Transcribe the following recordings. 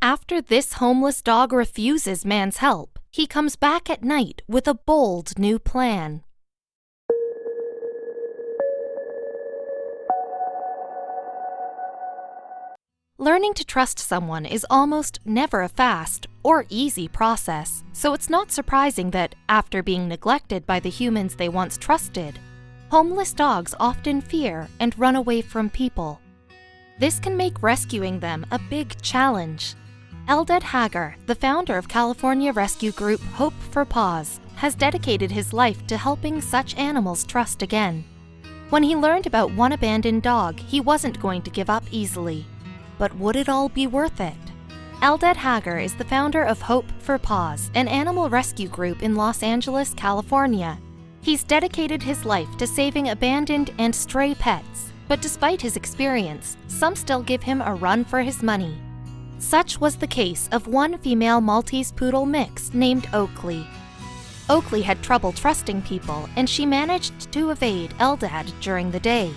After this homeless dog refuses man's help, he comes back at night with a bold new plan. Learning to trust someone is almost never a fast or easy process, so it's not surprising that, after being neglected by the humans they once trusted, homeless dogs often fear and run away from people. This can make rescuing them a big challenge. Eldad Hagar, the founder of California rescue group Hope for Paws, has dedicated his life to helping such animals trust again. When he learned about one abandoned dog, he wasn't going to give up easily. But would it all be worth it? Eldad Hagar is the founder of Hope for Paws, an animal rescue group in Los Angeles, California. He's dedicated his life to saving abandoned and stray pets, but despite his experience, some still give him a run for his money. Such was the case of one female Maltese poodle mix named Oakley. Oakley had trouble trusting people, and she managed to evade Eldad during the day.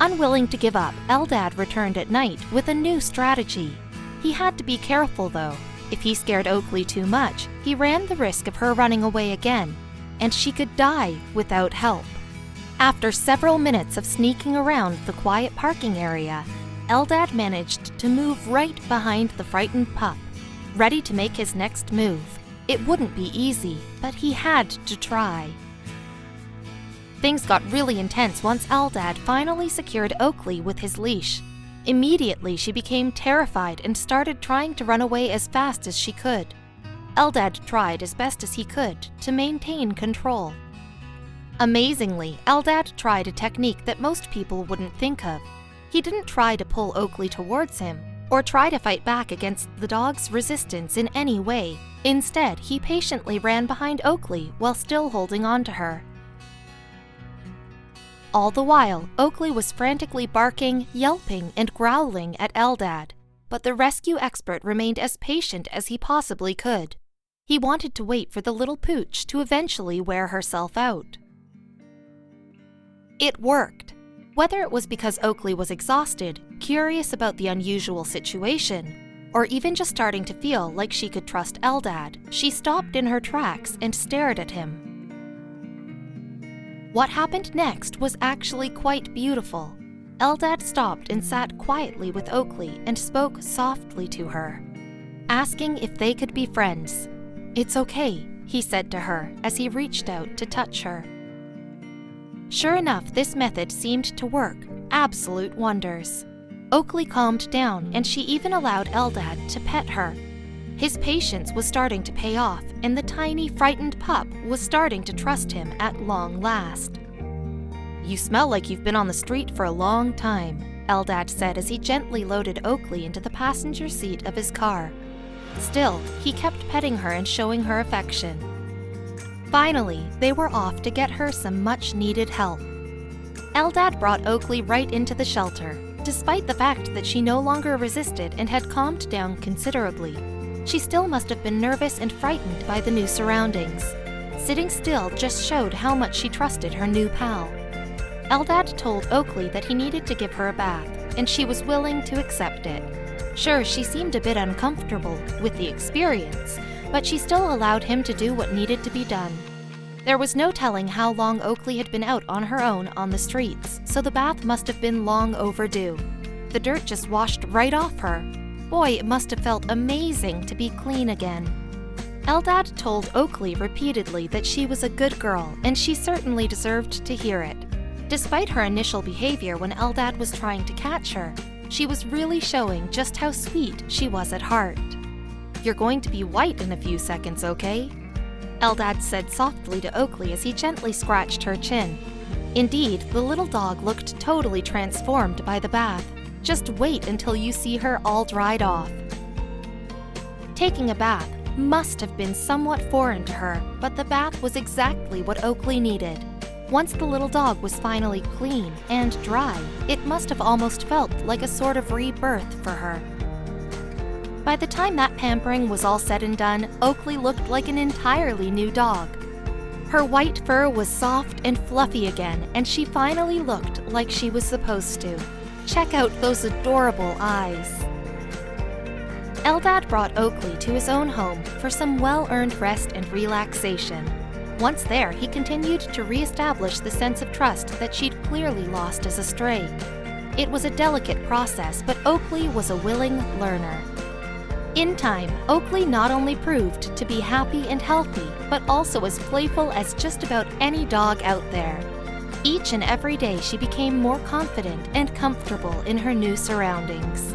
Unwilling to give up, Eldad returned at night with a new strategy. He had to be careful, though. If he scared Oakley too much, he ran the risk of her running away again, and she could die without help. After several minutes of sneaking around the quiet parking area, Eldad managed to move right behind the frightened pup, ready to make his next move. It wouldn't be easy, but he had to try. Things got really intense once Eldad finally secured Oakley with his leash. Immediately, she became terrified and started trying to run away as fast as she could. Eldad tried as best as he could to maintain control. Amazingly, Eldad tried a technique that most people wouldn't think of. He didn't try to pull Oakley towards him or try to fight back against the dog's resistance in any way. Instead, he patiently ran behind Oakley while still holding on to her. All the while, Oakley was frantically barking, yelping, and growling at Eldad, but the rescue expert remained as patient as he possibly could. He wanted to wait for the little pooch to eventually wear herself out. It worked. Whether it was because Oakley was exhausted, curious about the unusual situation, or even just starting to feel like she could trust Eldad, she stopped in her tracks and stared at him. What happened next was actually quite beautiful. Eldad stopped and sat quietly with Oakley and spoke softly to her, asking if they could be friends. "It's okay," he said to her as he reached out to touch her. Sure enough, this method seemed to work. Absolute wonders. Oakley calmed down, and she even allowed Eldad to pet her. His patience was starting to pay off, and the tiny, frightened pup was starting to trust him at long last. "You smell like you've been on the street for a long time," Eldad said as he gently loaded Oakley into the passenger seat of his car. Still, he kept petting her and showing her affection. Finally, they were off to get her some much-needed help. Eldad brought Oakley right into the shelter. Despite the fact that she no longer resisted and had calmed down considerably, she still must have been nervous and frightened by the new surroundings. Sitting still just showed how much she trusted her new pal. Eldad told Oakley that he needed to give her a bath, and she was willing to accept it. Sure, she seemed a bit uncomfortable with the experience, but she still allowed him to do what needed to be done. There was no telling how long Oakley had been out on her own on the streets, so the bath must have been long overdue. The dirt just washed right off her. Boy, it must have felt amazing to be clean again. Eldad told Oakley repeatedly that she was a good girl, and she certainly deserved to hear it. Despite her initial behavior when Eldad was trying to catch her, she was really showing just how sweet she was at heart. "You're going to be white in a few seconds, okay?" Eldad said softly to Oakley as he gently scratched her chin. Indeed, the little dog looked totally transformed by the bath. Just wait until you see her all dried off. Taking a bath must have been somewhat foreign to her, but the bath was exactly what Oakley needed. Once the little dog was finally clean and dry, it must have almost felt like a sort of rebirth for her. By the time that pampering was all said and done, Oakley looked like an entirely new dog. Her white fur was soft and fluffy again, and she finally looked like she was supposed to. Check out those adorable eyes. Eldad brought Oakley to his own home for some well-earned rest and relaxation. Once there, he continued to re-establish the sense of trust that she'd clearly lost as a stray. It was a delicate process, but Oakley was a willing learner. In time, Oakley not only proved to be happy and healthy, but also as playful as just about any dog out there. Each and every day she became more confident and comfortable in her new surroundings.